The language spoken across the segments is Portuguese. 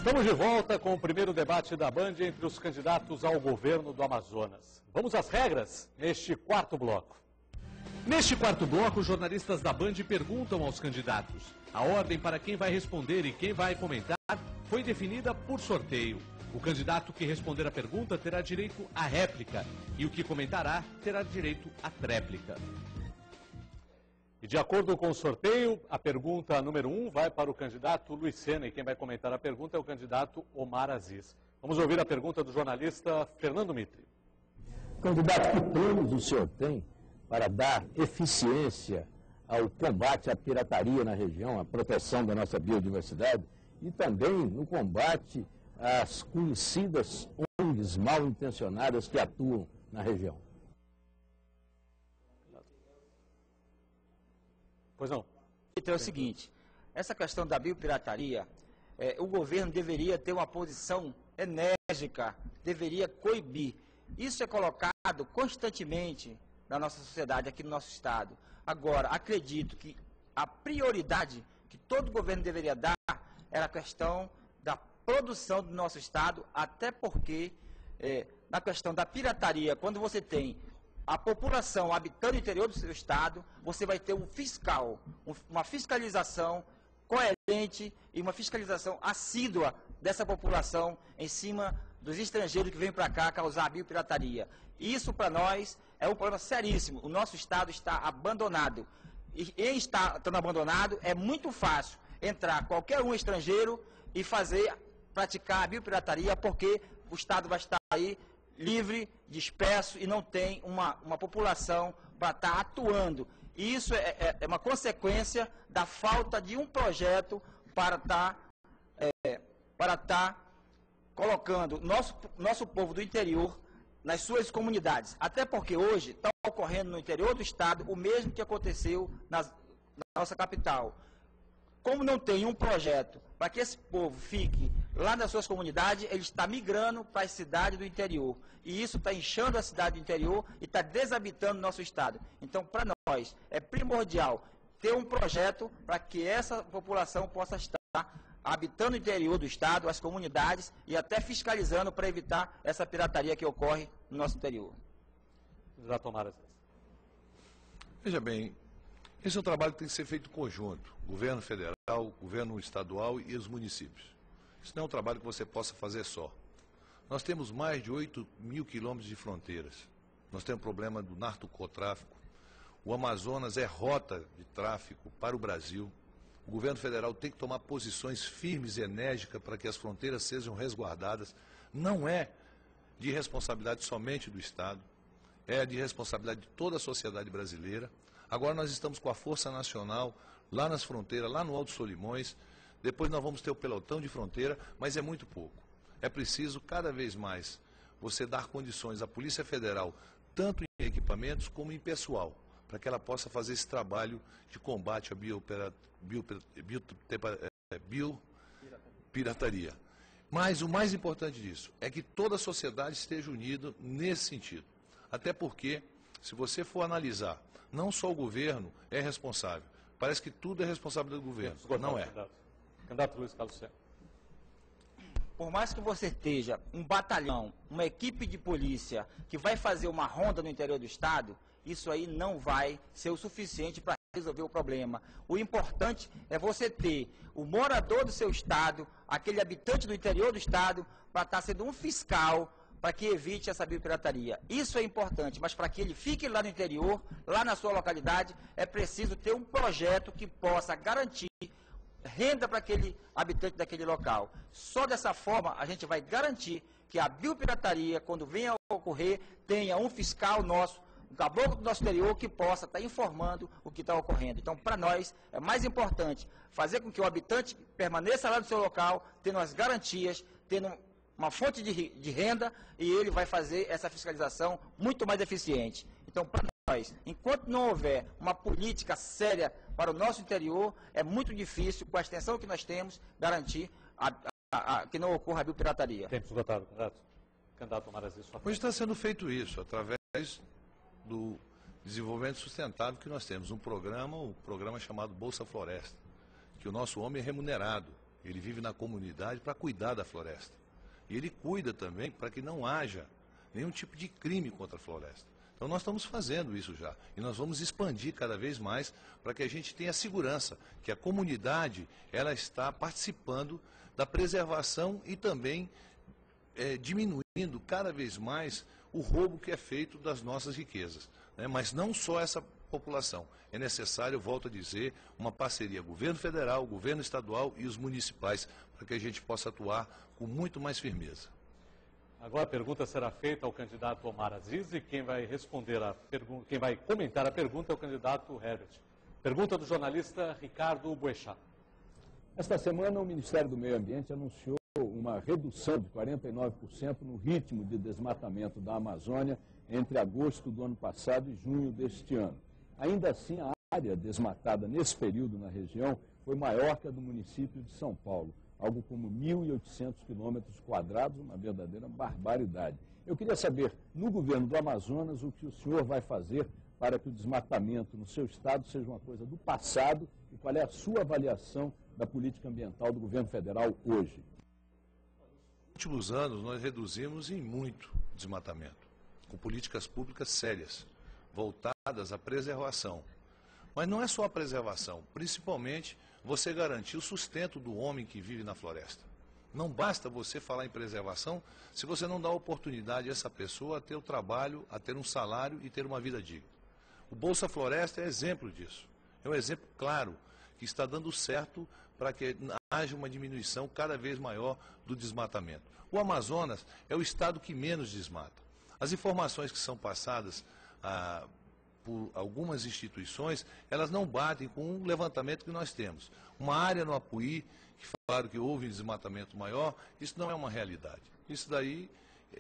Estamos de volta com o primeiro debate da Band entre os candidatos ao governo do Amazonas. Vamos às regras neste quarto bloco. Neste quarto bloco, os jornalistas da Band perguntam aos candidatos. A ordem para quem vai responder e quem vai comentar foi definida por sorteio. O candidato que responder a pergunta terá direito à réplica e o que comentará terá direito à tréplica. E de acordo com o sorteio, a pergunta número 1 vai para o candidato Luiz Sena e quem vai comentar a pergunta é o candidato Omar Aziz. Vamos ouvir a pergunta do jornalista Fernando Mitre. Candidato, que planos o senhor tem para dar eficiência ao combate à pirataria na região, à proteção da nossa biodiversidade e também no combate às conhecidas ONGs mal intencionadas que atuam na região? Pois não. É o seguinte, essa questão da biopirataria, o governo deveria ter uma posição enérgica, deveria coibir. Isso é colocado constantemente na nossa sociedade, aqui no nosso estado. Agora, acredito que a prioridade que todo governo deveria dar era a questão da produção do nosso estado, até porque, na questão da pirataria, quando você tem a população habitando o interior do seu estado, você vai ter um fiscal, uma fiscalização coerente e uma fiscalização assídua dessa população em cima dos estrangeiros que vêm para cá causar a biopirataria. Isso, para nós, é um problema seríssimo. O nosso estado está abandonado. E em estando abandonado, é muito fácil entrar qualquer um estrangeiro e praticar a biopirataria, porque o estado vai estar aí livre, disperso e não tem uma população para estar atuando. E isso é uma consequência da falta de um projeto para estar colocando nosso povo do interior nas suas comunidades. Até porque hoje está ocorrendo no interior do estado o mesmo que aconteceu na nossa capital. Como não tem um projeto para que esse povo fique lá nas suas comunidades, ele está migrando para as cidades do interior. E isso está inchando a cidade do interior e está desabitando o nosso estado. Então, para nós, é primordial ter um projeto para que essa população possa estar habitando o interior do estado, as comunidades, e até fiscalizando para evitar essa pirataria que ocorre no nosso interior. Já tomaram essa. Veja bem, esse é um trabalho que tem que ser feito em conjunto, governo federal, governo estadual e os municípios. Isso não é um trabalho que você possa fazer só. Nós temos mais de 8.000 quilômetros de fronteiras. Nós temos o problema do narcotráfico. O Amazonas é rota de tráfico para o Brasil. O governo federal tem que tomar posições firmes e enérgicas para que as fronteiras sejam resguardadas. Não é de responsabilidade somente do Estado, é de responsabilidade de toda a sociedade brasileira. Agora nós estamos com a Força Nacional lá nas fronteiras, lá no Alto Solimões. Depois nós vamos ter o pelotão de fronteira, mas é muito pouco. É preciso cada vez mais você dar condições à Polícia Federal, tanto em equipamentos como em pessoal, para que ela possa fazer esse trabalho de combate à biopirataria. Mas o mais importante disso é que toda a sociedade esteja unida nesse sentido. Até porque, se você for analisar, não só o governo é responsável. Parece que tudo é responsabilidade do governo. Não é. Candidato Luiz Carlos Sena. Por mais que você esteja um batalhão, uma equipe de polícia que vai fazer uma ronda no interior do estado, isso aí não vai ser o suficiente para resolver o problema. O importante é você ter o morador do seu estado, aquele habitante do interior do estado, para estar sendo um fiscal para que evite essa biopirataria. Isso é importante, mas para que ele fique lá no interior, lá na sua localidade, é preciso ter um projeto que possa garantir renda para aquele habitante daquele local. Só dessa forma a gente vai garantir que a biopirataria, quando venha a ocorrer, tenha um fiscal nosso, um caboclo do nosso interior, que possa estar informando o que está ocorrendo. Então, para nós, é mais importante fazer com que o habitante permaneça lá no seu local, tendo as garantias, tendo uma fonte de renda, e ele vai fazer essa fiscalização muito mais eficiente. Então, para nós, enquanto não houver uma política séria para o nosso interior, é muito difícil, com a extensão que nós temos, garantir que não ocorra a biopirataria. Tempo esgotado, candidato. Candidato Omar Aziz, sua Hoje está sendo feito isso, através do desenvolvimento sustentável que nós temos. Um programa chamado Bolsa Floresta, que o nosso homem é remunerado. ele vive na comunidade para cuidar da floresta. E ele cuida também para que não haja nenhum tipo de crime contra a floresta. Então nós estamos fazendo isso já. E nós vamos expandir cada vez mais para que a gente tenha segurança, que a comunidade ela está participando da preservação e também diminuindo cada vez mais o roubo que é feito das nossas riquezas. Né? Mas não só essa população. É necessário, volto a dizer, uma parceria governo federal, governo estadual e os municipais, para que a gente possa atuar com muito mais firmeza. Agora a pergunta será feita ao candidato Omar Aziz e quem vai responder a pergunta, quem vai comentar a pergunta é o candidato Herbert. Pergunta do jornalista Ricardo Boechat. Esta semana o Ministério do Meio Ambiente anunciou uma redução de 49% no ritmo de desmatamento da Amazônia entre agosto do ano passado e junho deste ano. Ainda assim, a área desmatada nesse período na região foi maior que a do município de São Paulo, algo como 1.800 quilômetros quadrados, uma verdadeira barbaridade. Eu queria saber, no governo do Amazonas, o que o senhor vai fazer para que o desmatamento no seu estado seja uma coisa do passado e qual é a sua avaliação da política ambiental do governo federal hoje? Nos últimos anos, nós reduzimos em muito o desmatamento, com políticas públicas sérias, voltadas à preservação. Mas não é só a preservação, principalmente você garantir o sustento do homem que vive na floresta. Não basta você falar em preservação se você não dá oportunidade a essa pessoa a ter o trabalho, a ter um salário e ter uma vida digna. O Bolsa Floresta é exemplo disso. É um exemplo claro que está dando certo para que haja uma diminuição cada vez maior do desmatamento. O Amazonas é o estado que menos desmata. As informações que são passadas por algumas instituições, elas não batem com o levantamento que nós temos. Uma área no Apuí, que falaram que houve desmatamento maior, isso não é uma realidade. Isso daí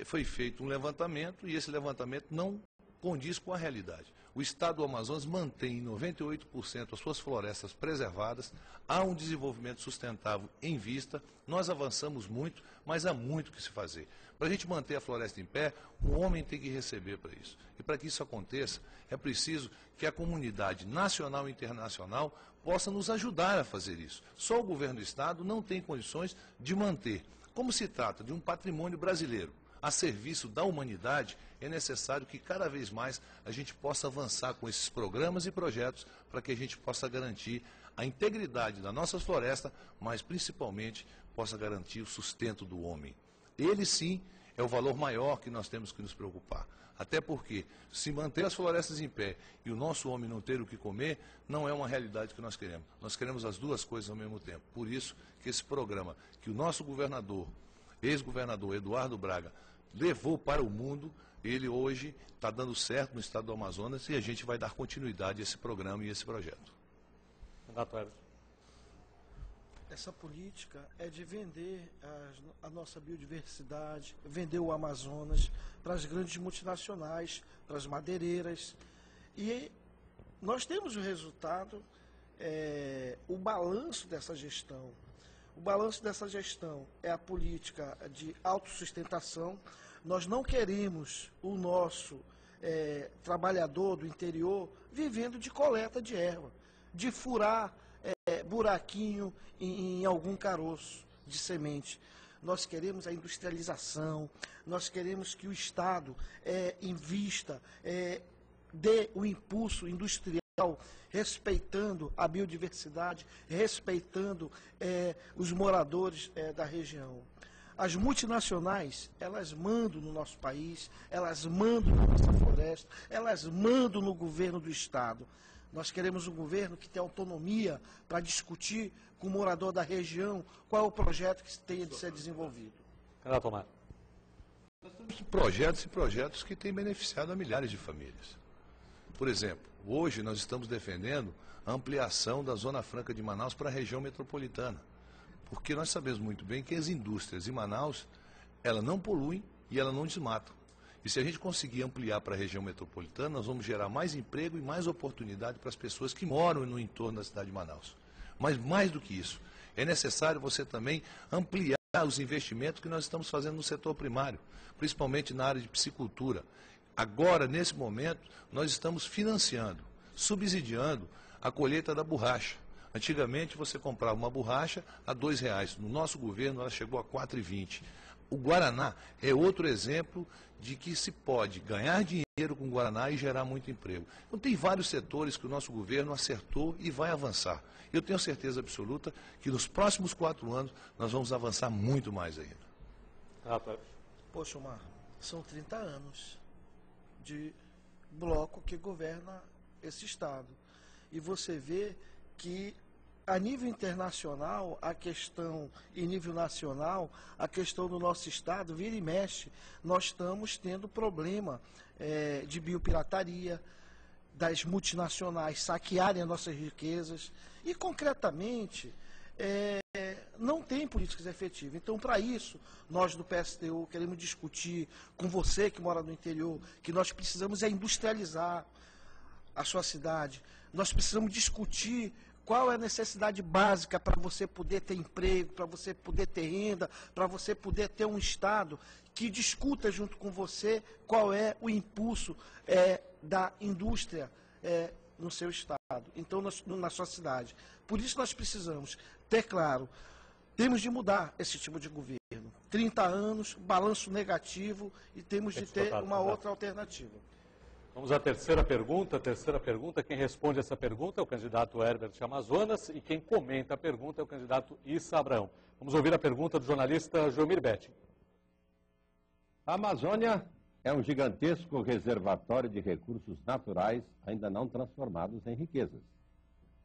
foi feito um levantamento e esse levantamento não condiz com a realidade. O estado do Amazonas mantém em 98% as suas florestas preservadas, há um desenvolvimento sustentável em vista, nós avançamos muito, mas há muito que se fazer. Para a gente manter a floresta em pé, o homem tem que receber para isso. E para que isso aconteça, é preciso que a comunidade nacional e internacional possa nos ajudar a fazer isso. Só o governo do estado não tem condições de manter. Como se trata de um patrimônio brasileiro a serviço da humanidade, é necessário que cada vez mais a gente possa avançar com esses programas e projetos para que a gente possa garantir a integridade da nossa floresta, mas principalmente possa garantir o sustento do homem. Ele sim é o valor maior que nós temos que nos preocupar. Até porque, se manter as florestas em pé e o nosso homem não ter o que comer, não é uma realidade que nós queremos. Nós queremos as duas coisas ao mesmo tempo. Por isso que esse programa, que o nosso governador, ex-governador Eduardo Braga, levou para o mundo, ele hoje está dando certo no estado do Amazonas e a gente vai dar continuidade a esse programa e a esse projeto. Essa política é de vender a nossa biodiversidade, vender o Amazonas para as grandes multinacionais, para as madeireiras. E nós temos o resultado, o balanço dessa gestão. O balanço dessa gestão é a política de autossustentação. Nós não queremos o nosso trabalhador do interior vivendo de coleta de erva, de furar buraquinho em algum caroço de semente. Nós queremos a industrialização, nós queremos que o Estado invista, dê o impulso industrial, respeitando a biodiversidade, respeitando os moradores da região. As multinacionais, elas mandam no nosso país, elas mandam na nossa floresta, elas mandam no governo do Estado. Nós queremos um governo que tenha autonomia para discutir com o morador da região qual é o projeto que tenha de ser desenvolvido. Candidato Omar. Nós temos projetos e projetos que têm beneficiado a milhares de famílias. Por exemplo, hoje nós estamos defendendo a ampliação da Zona Franca de Manaus para a região metropolitana. Porque nós sabemos muito bem que as indústrias em Manaus, elas não poluem e elas não desmatam. E se a gente conseguir ampliar para a região metropolitana, nós vamos gerar mais emprego e mais oportunidade para as pessoas que moram no entorno da cidade de Manaus. Mas mais do que isso, é necessário você também ampliar os investimentos que nós estamos fazendo no setor primário, principalmente na área de piscicultura. Agora, nesse momento, nós estamos financiando, subsidiando a colheita da borracha. Antigamente você comprava uma borracha a R$ 2,00. No nosso governo ela chegou a R$ 4,20. O Guaraná é outro exemplo de que se pode ganhar dinheiro com o Guaraná e gerar muito emprego. Então tem vários setores que o nosso governo acertou e vai avançar. Eu tenho certeza absoluta que nos próximos 4 anos nós vamos avançar muito mais ainda. Poxa, Omar, são 30 anos de bloco que governa esse Estado. E você vê que a nível internacional, a questão, e nível nacional, a questão do nosso Estado, vira e mexe, nós estamos tendo problema de biopirataria, das multinacionais saquearem as nossas riquezas, e concretamente não tem políticas efetivas. Então, para isso, nós do PSTU queremos discutir com você que mora no interior, que nós precisamos industrializar a sua cidade, nós precisamos discutir qual é a necessidade básica para você poder ter emprego, para você poder ter renda, para você poder ter um Estado que discuta junto com você qual é o impulso da indústria no seu Estado, então na sua cidade. Por isso nós precisamos ter claro, temos de mudar esse tipo de governo. 30 anos, balanço negativo e temos de ter uma outra alternativa. Vamos à terceira pergunta. Quem responde essa pergunta é o candidato Herbert Amazonas e quem comenta a pergunta é o candidato Issa Abraão. Vamos ouvir a pergunta do jornalista Joelmir Betting. A Amazônia é um gigantesco reservatório de recursos naturais ainda não transformados em riquezas.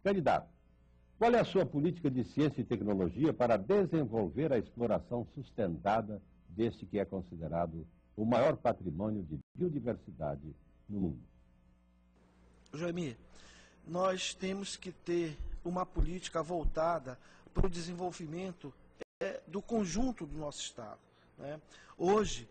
Candidato, qual é a sua política de ciência e tecnologia para desenvolver a exploração sustentada deste que é considerado o maior patrimônio de biodiversidade no mundo? Joelmir, nós temos que ter uma política voltada para o desenvolvimento do conjunto do nosso Estado, né? Hoje,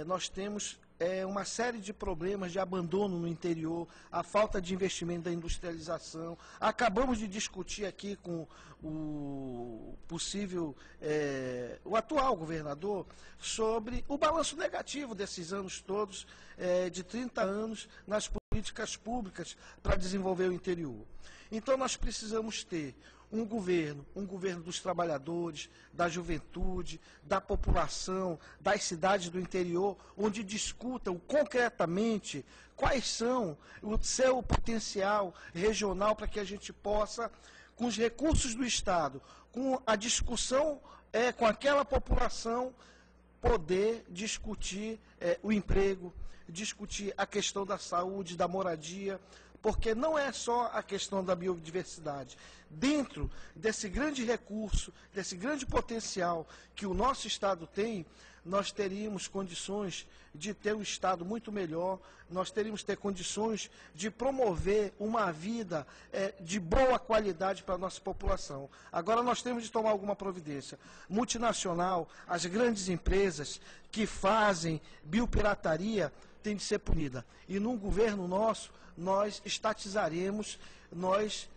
nós temos uma série de problemas de abandono no interior, a falta de investimento da industrialização. Acabamos de discutir aqui com o possível, o atual governador, sobre o balanço negativo desses anos todos, de 30 anos, nas políticas públicas para desenvolver o interior. Então nós precisamos ter um governo dos trabalhadores, da juventude, da população, das cidades do interior, onde discutam concretamente quais são o seu potencial regional para que a gente possa, com os recursos do Estado, com a discussão com aquela população, poder discutir o emprego, discutir a questão da saúde, da moradia, porque não é só a questão da biodiversidade. Dentro desse grande recurso, desse grande potencial que o nosso Estado tem, nós teríamos condições de ter um Estado muito melhor, nós teríamos que ter condições de promover uma vida de boa qualidade para a nossa população. Agora nós temos de tomar alguma providência. Multinacional, as grandes empresas que fazem biopirataria têm de ser punida. E num governo nosso, nós estatizaremos, nós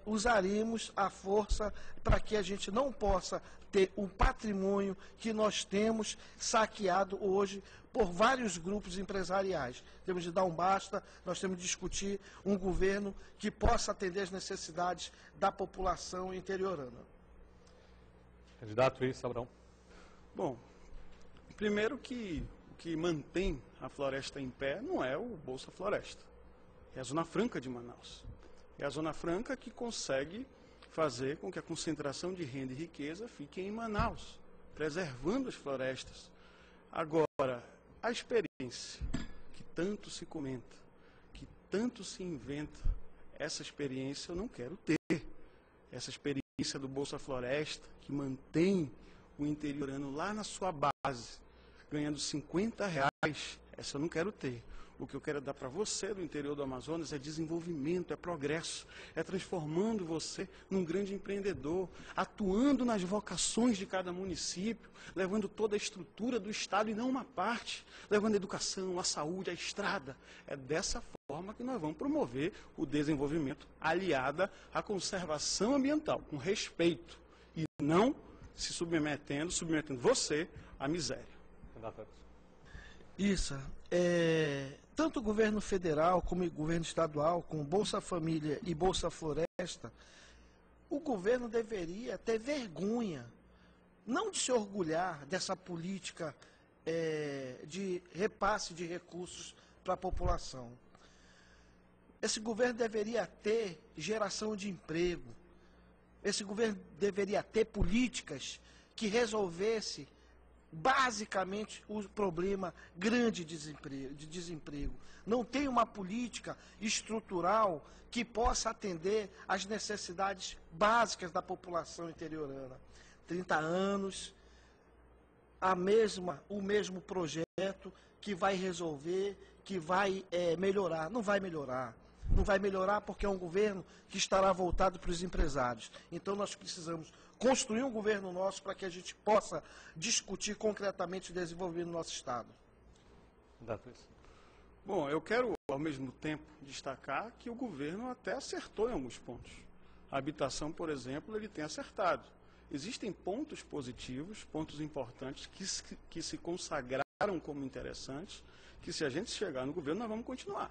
usaremos a força para que a gente não possa ter o patrimônio que nós temos saqueado hoje por vários grupos empresariais. Temos de dar um basta, nós temos de discutir um governo que possa atender as necessidades da população interiorana. Candidato Issa Abraão. Bom, primeiro que o que mantém a floresta em pé não é o Bolsa Floresta, é a Zona Franca de Manaus. É a Zona Franca que consegue fazer com que a concentração de renda e riqueza fique em Manaus, preservando as florestas. Agora, a experiência que tanto se comenta, que tanto se inventa, essa experiência eu não quero ter. Essa experiência do Bolsa Floresta, que mantém o interiorano lá na sua base, ganhando R$50, essa eu não quero ter. O que eu quero dar para você do interior do Amazonas é desenvolvimento, é progresso, é transformando você num grande empreendedor, atuando nas vocações de cada município, levando toda a estrutura do Estado e não uma parte, levando a educação, a saúde, a estrada. É dessa forma que nós vamos promover o desenvolvimento aliada à conservação ambiental, com respeito, e não se submetendo você à miséria. Isso. Tanto o governo federal como o governo estadual, com Bolsa Família e Bolsa Floresta, o governo deveria ter vergonha, não de se orgulhar dessa política de repasse de recursos para a população. Esse governo deveria ter geração de emprego. Esse governo deveria ter políticas que resolvesse basicamente o problema grande de desemprego. Não tem uma política estrutural que possa atender às necessidades básicas da população interiorana. 30 anos, o mesmo projeto que vai resolver, que vai melhorar. Não vai melhorar. Não vai melhorar porque é um governo que estará voltado para os empresários. Então nós precisamos construir um governo nosso para que a gente possa discutir concretamente o desenvolvimento do nosso Estado. Bom, eu quero, ao mesmo tempo, destacar que o governo até acertou em alguns pontos. A habitação, por exemplo, ele tem acertado. Existem pontos positivos, pontos importantes que se consagraram como interessantes, que se a gente chegar no governo nós vamos continuar.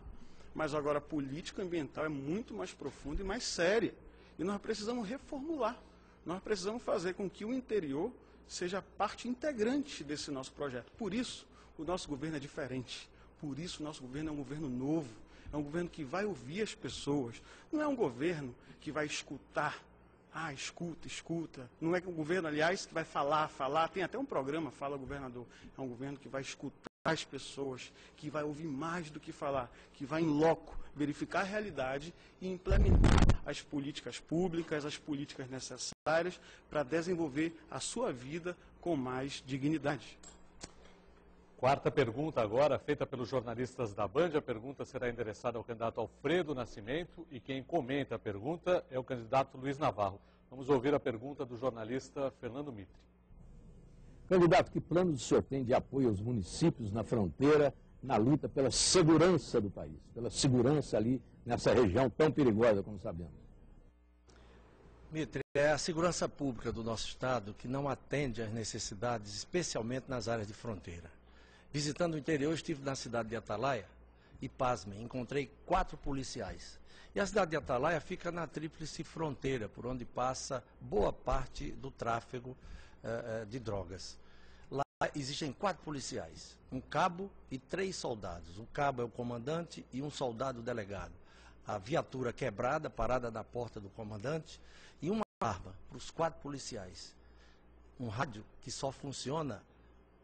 Mas agora a política ambiental é muito mais profunda e mais séria. E nós precisamos reformular. Nós precisamos fazer com que o interior seja parte integrante desse nosso projeto. Por isso, o nosso governo é diferente. Por isso, o nosso governo é um governo novo. É um governo que vai ouvir as pessoas. Não é um governo que vai escutar. Ah, escuta. Não é um governo, aliás, que vai falar. Tem até um programa, Fala Governador. É um governo que vai escutar as pessoas, que vai ouvir mais do que falar, que vai em loco verificar a realidade e implementar as políticas públicas, as políticas necessárias para desenvolver a sua vida com mais dignidade. Quarta pergunta agora, feita pelos jornalistas da Band. A pergunta será endereçada ao candidato Alfredo Nascimento e quem comenta a pergunta é o candidato Luiz Navarro. Vamos ouvir a pergunta do jornalista Fernando Mitre. Candidato, que planos o senhor tem de apoio aos municípios na fronteira, na luta pela segurança do país, pela segurança ali nessa região tão perigosa como sabemos? Mitre, é a segurança pública do nosso Estado que não atende às necessidades, especialmente nas áreas de fronteira. Visitando o interior, estive na cidade de Atalaia e, pasmem, encontrei 4 policiais. E a cidade de Atalaia fica na tríplice fronteira, por onde passa boa parte do tráfego de drogas. Lá existem 4 policiais, um cabo e 3 soldados. O cabo é o comandante e um soldado delegado. A viatura quebrada, parada na porta do comandante, e uma arma para os 4 policiais. Um rádio que só funciona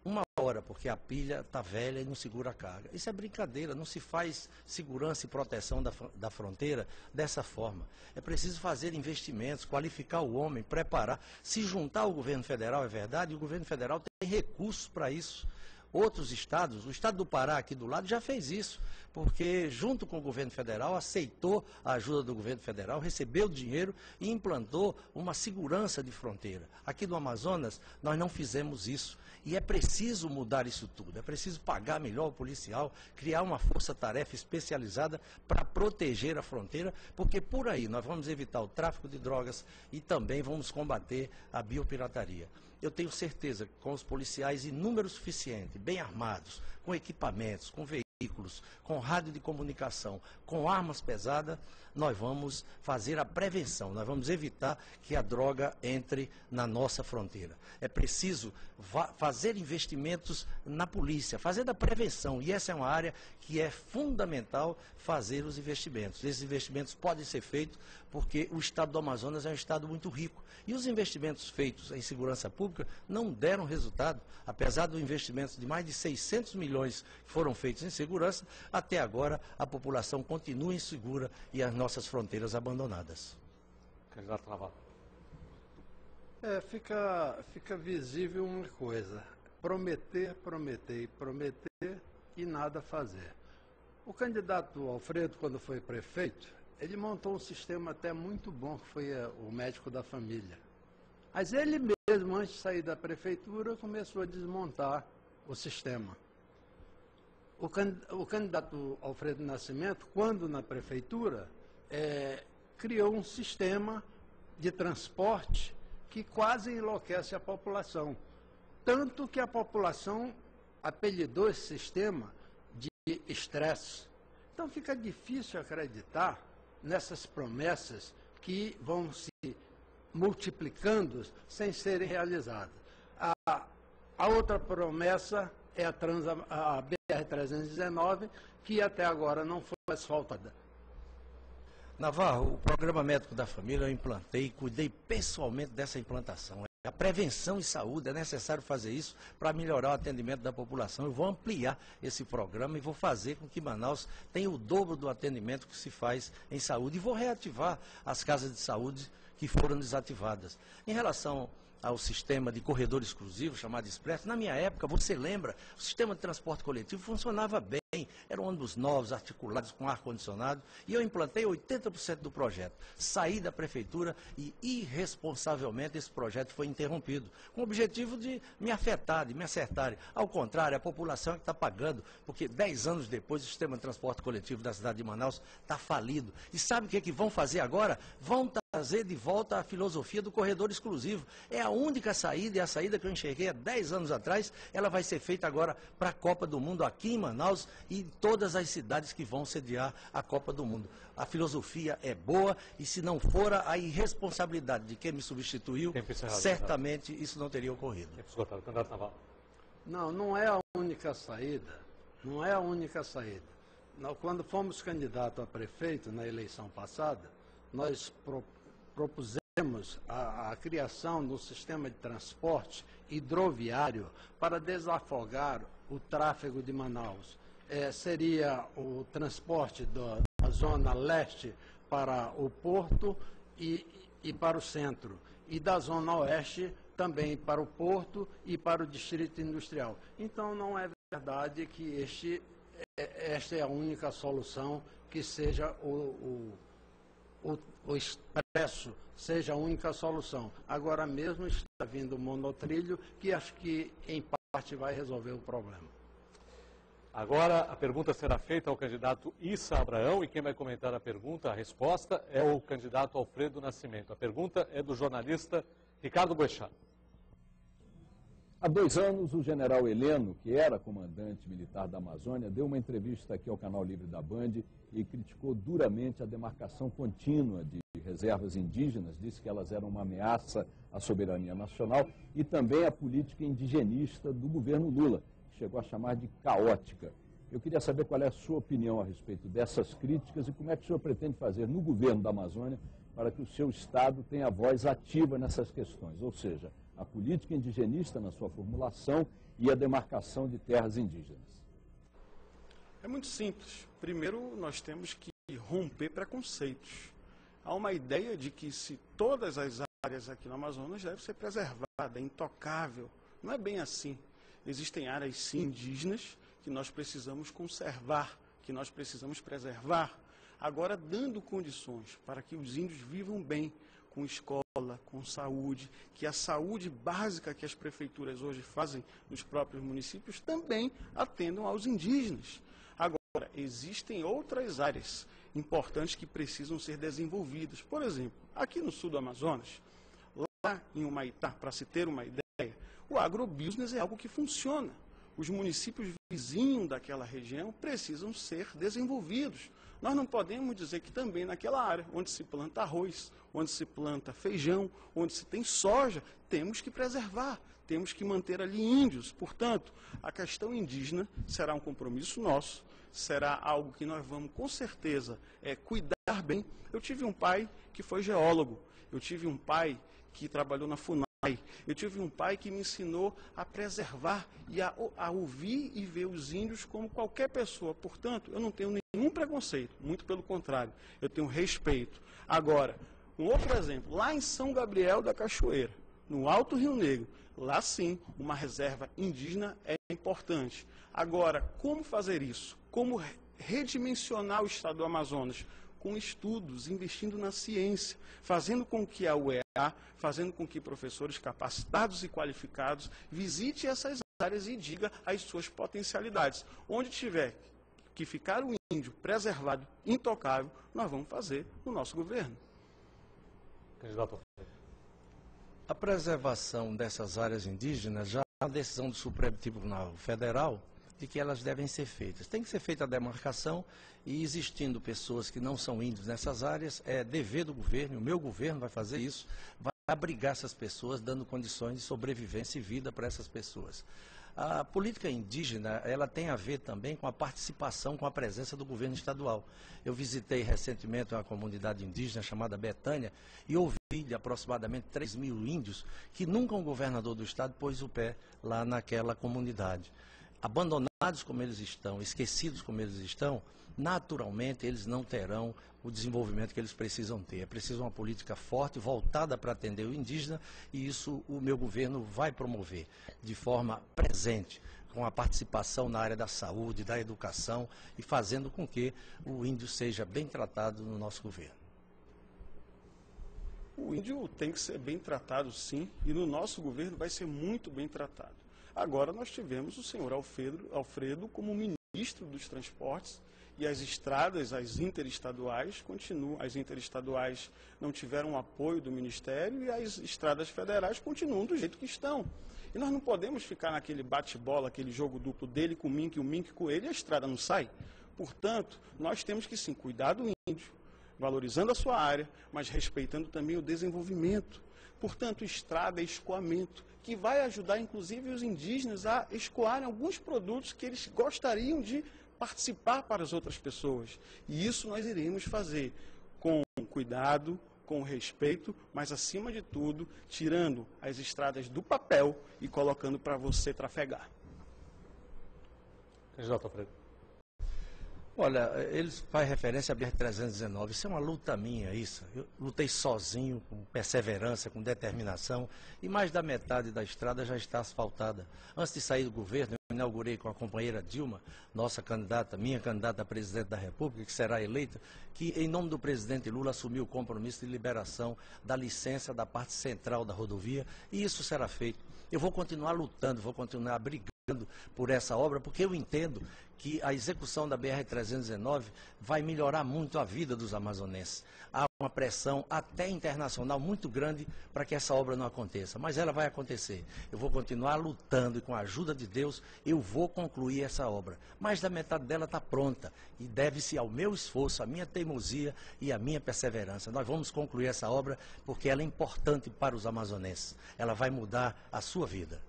1 hora, porque a pilha está velha e não segura a carga. Isso é brincadeira, não se faz segurança e proteção da fronteira dessa forma. É preciso fazer investimentos, qualificar o homem, preparar, se juntar ao governo federal, é verdade, e o governo federal tem recursos para isso. Outros estados, o estado do Pará aqui do lado já fez isso, porque junto com o governo federal aceitou a ajuda do governo federal, recebeu dinheiro e implantou uma segurança de fronteira. Aqui no Amazonas nós não fizemos isso e é preciso mudar isso tudo, é preciso pagar melhor o policial, criar uma força-tarefa especializada para proteger a fronteira, porque por aí nós vamos evitar o tráfico de drogas e também vamos combater a biopirataria. Eu tenho certeza que com os policiais em número suficiente, bem armados, com equipamentos, com veículos, com rádio de comunicação, com armas pesadas, nós vamos fazer a prevenção, nós vamos evitar que a droga entre na nossa fronteira. É preciso fazer investimentos na polícia, fazer da prevenção, e essa é uma área que é fundamental fazer os investimentos. Esses investimentos podem ser feitos porque o estado do Amazonas é um estado muito rico. E os investimentos feitos em segurança pública não deram resultado. Apesar do investimento de mais de 600 milhões que foram feitos em segurança, até agora a população continua insegura e as nossas fronteiras abandonadas. Candidato Navarro. Fica visível uma coisa: prometer e nada fazer. O candidato Alfredo, quando foi prefeito, ele montou um sistema até muito bom, que foi o médico da família. Mas ele mesmo, antes de sair da prefeitura, começou a desmontar o sistema. O candidato Alfredo Nascimento, quando na prefeitura, criou um sistema de transporte que quase enlouquece a população. Tanto que a população apelidou esse sistema de estresse. Então fica difícil acreditar nessas promessas que vão se multiplicando sem serem realizadas. A outra promessa é a BR-319, que até agora não foi asfaltada. Navarro, o programa médico da família eu implantei e cuidei pessoalmente dessa implantação. A prevenção e saúde, é necessário fazer isso para melhorar o atendimento da população. Eu vou ampliar esse programa e vou fazer com que Manaus tenha o dobro do atendimento que se faz em saúde. E vou reativar as casas de saúde que foram desativadas. Em relação ao sistema de corredor exclusivo, chamado Expresso, na minha época, você lembra, o sistema de transporte coletivo funcionava bem. Eram ônibus novos, articulados com ar-condicionado, e eu implantei 80% do projeto. Saí da prefeitura e, irresponsavelmente, esse projeto foi interrompido, com o objetivo de me afetar, de me acertarem. Ao contrário, a população é que está pagando, porque 10 anos depois o sistema de transporte coletivo da cidade de Manaus está falido. E sabe o que vão fazer agora? Vão trazer de volta a filosofia do corredor exclusivo. É a única saída, e a saída que eu enxerguei há 10 anos atrás, ela vai ser feita agora para a Copa do Mundo aqui em Manaus e em todas as cidades que vão sediar a Copa do Mundo. A filosofia é boa e se não for a irresponsabilidade de quem me substituiu, certamente isso não teria ocorrido. Não, não é a única saída. Não é a única saída. Quando fomos candidatos a prefeito na eleição passada, nós propusemos a criação de um sistema de transporte hidroviário para desafogar o tráfego de Manaus. Seria o transporte da zona leste para o porto e para o centro, e da zona oeste também para o porto e para o distrito industrial. Então não é verdade que esta é a única solução, que seja o expresso seja a única solução. Agora mesmo está vindo o monotrilho, que acho que em parte vai resolver o problema. Agora a pergunta será feita ao candidato Issa Abraão e quem vai comentar a pergunta, a resposta, é o candidato Alfredo Nascimento. A pergunta é do jornalista Ricardo Boechat. Há 2 anos, o general Heleno, que era comandante militar da Amazônia, deu uma entrevista aqui ao Canal Livre da Band e criticou duramente a demarcação contínua de reservas indígenas, disse que elas eram uma ameaça à soberania nacional e também à política indigenista do governo Lula, que chegou a chamar de caótica. Eu queria saber qual é a sua opinião a respeito dessas críticas e como é que o senhor pretende fazer no governo da Amazônia para que o seu Estado tenha voz ativa nessas questões, ou seja, a política indigenista na sua formulação e a demarcação de terras indígenas. É muito simples. Primeiro, nós temos que romper preconceitos. Há uma ideia de que se todas as áreas aqui no Amazonas devem ser preservadas, intocável. Não é bem assim. Existem áreas, sim, indígenas que nós precisamos conservar, que nós precisamos preservar. Agora, dando condições para que os índios vivam bem, com escola, com saúde, que a saúde básica que as prefeituras hoje fazem nos próprios municípios também atendam aos indígenas. Agora, existem outras áreas importantes que precisam ser desenvolvidas. Por exemplo, aqui no sul do Amazonas, lá em Humaitá, para se ter uma ideia, o agrobusiness é algo que funciona. Os municípios vizinhos daquela região precisam ser desenvolvidos. Nós não podemos dizer que também naquela área, onde se planta arroz, onde se planta feijão, onde se tem soja, temos que preservar, temos que manter ali índios. Portanto, a questão indígena será um compromisso nosso, será algo que nós vamos, com certeza, cuidar bem. Eu tive um pai que foi geólogo, eu tive um pai que trabalhou na FUNAI, eu tive um pai que me ensinou a preservar e a ouvir e ver os índios como qualquer pessoa. Portanto, eu não tenho nenhum preconceito, muito pelo contrário, eu tenho respeito. Agora, um outro exemplo, lá em São Gabriel da Cachoeira, no Alto Rio Negro, lá sim, uma reserva indígena é importante. Agora, como fazer isso? Como redimensionar o estado do Amazonas? Com estudos, investindo na ciência, fazendo com que a UEA, fazendo com que professores capacitados e qualificados visite essas áreas e diga as suas potencialidades. Onde tiver que ficar o índio preservado, intocável, nós vamos fazer no nosso governo. Candidato. A preservação dessas áreas indígenas já é uma decisão do Supremo Tribunal Federal de que elas devem ser feitas. Tem que ser feita a demarcação e, existindo pessoas que não são índios nessas áreas, é dever do governo, o meu governo vai fazer isso, vai abrigar essas pessoas, dando condições de sobrevivência e vida para essas pessoas. A política indígena, ela tem a ver também com a participação, com a presença do governo estadual. Eu visitei recentemente uma comunidade indígena chamada Betânia e ouvi de aproximadamente 3 mil índios que nunca um governador do estado pôs o pé lá naquela comunidade. Abandonados como eles estão, esquecidos como eles estão, naturalmente eles não terão o desenvolvimento que eles precisam ter. É preciso uma política forte, voltada para atender o indígena, e isso o meu governo vai promover de forma presente, com a participação na área da saúde, da educação, e fazendo com que o índio seja bem tratado no nosso governo. O índio tem que ser bem tratado, sim, e no nosso governo vai ser muito bem tratado. Agora nós tivemos o senhor Alfredo como ministro dos transportes, e as estradas, as interestaduais, continuam. As interestaduais não tiveram apoio do Ministério e as estradas federais continuam do jeito que estão. E nós não podemos ficar naquele bate-bola, aquele jogo duplo dele com o Mink com ele, e a estrada não sai. Portanto, nós temos que sim cuidar do índio, valorizando a sua área, mas respeitando também o desenvolvimento. Portanto, estrada é escoamento, que vai ajudar inclusive os indígenas a escoarem alguns produtos que eles gostariam de participar para as outras pessoas. E isso nós iremos fazer com cuidado, com respeito, mas acima de tudo, tirando as estradas do papel e colocando para você trafegar. Candidato Alfredo. Olha, eles fazem referência à BR-319, isso é uma luta minha, isso. Eu lutei sozinho, com perseverança, com determinação, e mais da metade da estrada já está asfaltada. Antes de sair do governo, eu inaugurei com a companheira Dilma, nossa candidata, minha candidata a presidente da República, que será eleita, que em nome do presidente Lula assumiu o compromisso de liberação da licença da parte central da rodovia, e isso será feito. Eu vou continuar lutando, vou continuar brigando por essa obra, porque eu entendo que a execução da BR-319 vai melhorar muito a vida dos amazonenses. Há uma pressão até internacional muito grande para que essa obra não aconteça, mas ela vai acontecer. Eu vou continuar lutando e com a ajuda de Deus eu vou concluir essa obra. Mais da metade dela está pronta e deve-se ao meu esforço, à minha teimosia e à minha perseverança. Nós vamos concluir essa obra porque ela é importante para os amazonenses. Ela vai mudar a sua vida.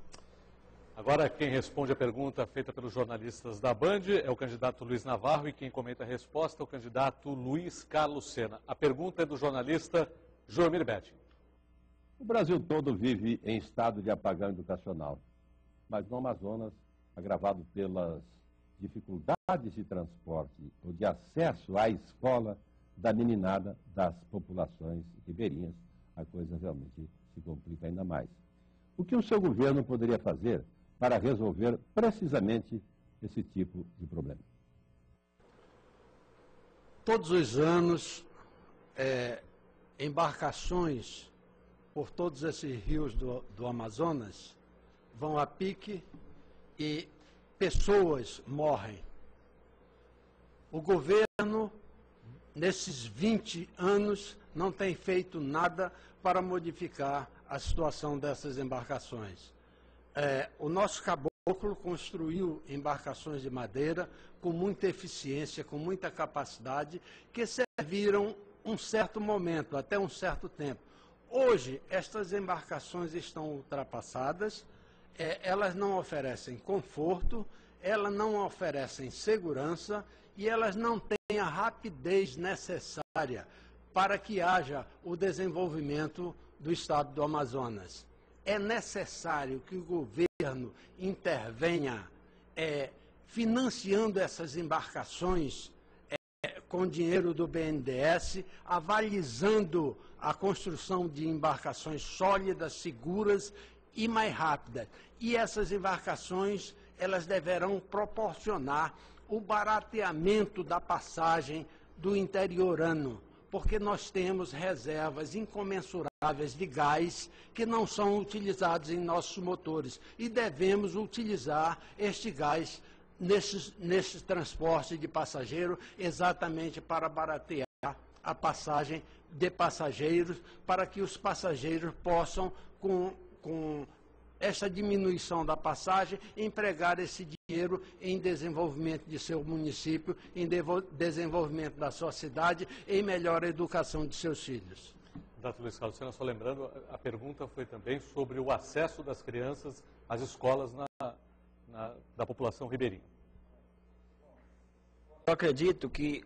Agora, quem responde a pergunta feita pelos jornalistas da Band é o candidato Luiz Navarro e quem comenta a resposta é o candidato Luiz Carlos Sena. A pergunta é do jornalista Joemir Betti. O Brasil todo vive em estado de apagão educacional, mas no Amazonas, agravado pelas dificuldades de transporte ou de acesso à escola da meninada das populações ribeirinhas, a coisa realmente se complica ainda mais. O que o seu governo poderia fazer para resolver precisamente esse tipo de problema? Todos os anos, embarcações por todos esses rios do Amazonas vão a pique e pessoas morrem. O governo, nesses 20 anos, não tem feito nada para modificar a situação dessas embarcações. O nosso caboclo construiu embarcações de madeira com muita eficiência, com muita capacidade, que serviram um certo momento, até um certo tempo. Hoje, estas embarcações estão ultrapassadas, elas não oferecem conforto, elas não oferecem segurança e elas não têm a rapidez necessária para que haja o desenvolvimento do estado do Amazonas. É necessário que o governo intervenha financiando essas embarcações com dinheiro do BNDES, avalizando a construção de embarcações sólidas, seguras e mais rápidas. E essas embarcações, elas deverão proporcionar o barateamento da passagem do interiorano, porque nós temos reservas incomensuráveis de gás que não são utilizados em nossos motores e devemos utilizar este gás nesse transporte de passageiro exatamente para baratear a passagem de passageiros, para que os passageiros possam, com essa diminuição da passagem, empregar esse dinheiro em desenvolvimento de seu município, em desenvolvimento da sua cidade, em melhor educação de seus filhos. Candidato Luiz Carlos Sena, só lembrando, a pergunta foi também sobre o acesso das crianças às escolas da população ribeirinha. Eu acredito que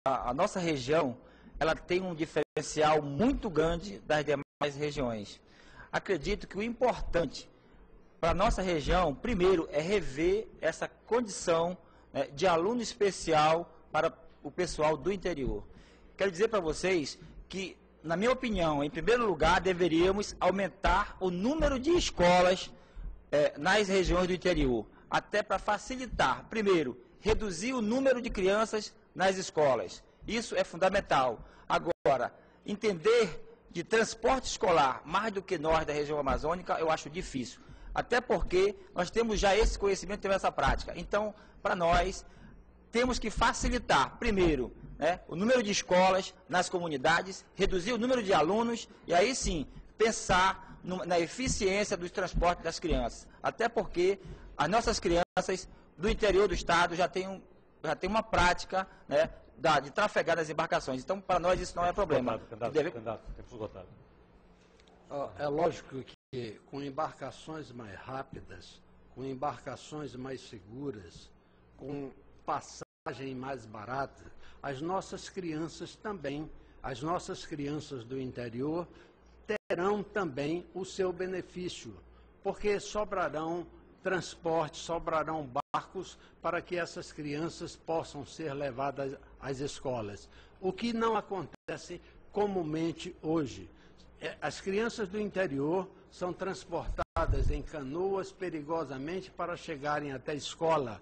a nossa região ela tem um diferencial muito grande das demais regiões. Acredito que o importante para a nossa região, primeiro, é rever essa condição de aluno especial para o pessoal do interior. Quero dizer para vocês que, na minha opinião, em primeiro lugar, deveríamos aumentar o número de escolas nas regiões do interior, até para facilitar, primeiro, reduzir o número de crianças nas escolas. Isso é fundamental. Agora, entender de transporte escolar mais do que nós da região amazônica, eu acho difícil. Até porque nós temos já esse conhecimento, temos essa prática. Então, para nós, temos que facilitar, primeiro, o número de escolas nas comunidades, reduzir o número de alunos e aí sim, pensar na eficiência do transporte das crianças. Até porque as nossas crianças do interior do estado já têm uma prática de trafegar nas embarcações. Então, para nós, isso não é problema. Candidato, tempo esgotado. É lógico que com embarcações mais rápidas, com embarcações mais seguras, com passagem mais barata, as nossas crianças também, as nossas crianças do interior, terão também o seu benefício, porque sobrarão transporte, sobrarão barcos para que essas crianças possam ser levadas às escolas. O que não acontece comumente hoje. As crianças do interior são transportadas em canoas perigosamente para chegarem até a escola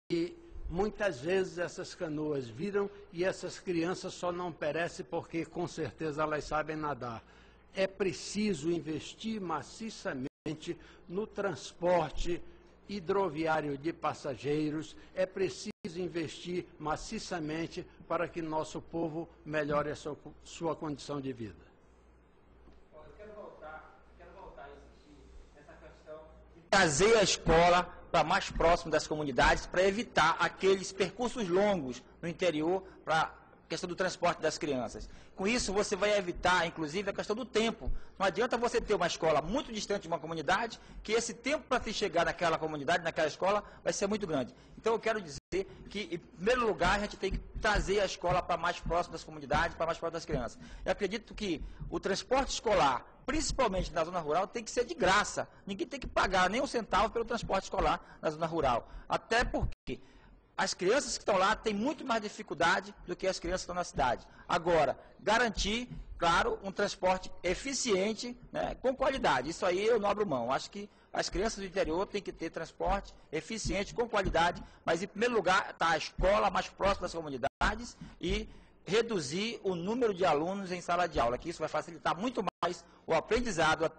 e muitas vezes essas canoas viram e essas crianças só não perecem porque com certeza elas sabem nadar. É preciso investir maciçamente no transporte hidroviário de passageiros, é preciso investir maciçamente para que nosso povo melhore a sua condição de vida. Eu quero voltar a insistir nessa questão de trazer a escola para mais próximo das comunidades, para evitar aqueles percursos longos no interior para a questão do transporte das crianças. Com isso, você vai evitar, inclusive, a questão do tempo. Não adianta você ter uma escola muito distante de uma comunidade, que esse tempo para se chegar naquela comunidade, naquela escola, vai ser muito grande. Então, eu quero dizer que, em primeiro lugar, a gente tem que trazer a escola para mais próximo das comunidades, para mais próximo das crianças. Eu acredito que o transporte escolar, principalmente na zona rural, tem que ser de graça. Ninguém tem que pagar nem um centavo pelo transporte escolar na zona rural. Até porque as crianças que estão lá têm muito mais dificuldade do que as crianças que estão na cidade. Agora, garantir, claro, um transporte eficiente, com qualidade. Isso aí eu não abro mão. Acho que as crianças do interior têm que ter transporte eficiente, com qualidade, mas em primeiro lugar está a escola mais próxima das comunidades e reduzir o número de alunos em sala de aula, que isso vai facilitar muito mais o aprendizado.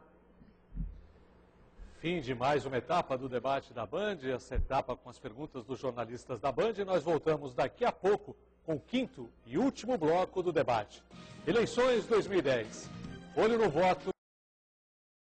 Fim de mais uma etapa do debate da Band, essa etapa com as perguntas dos jornalistas da Band. Nós voltamos daqui a pouco com o quinto e último bloco do debate. Eleições 2010. Olho no voto.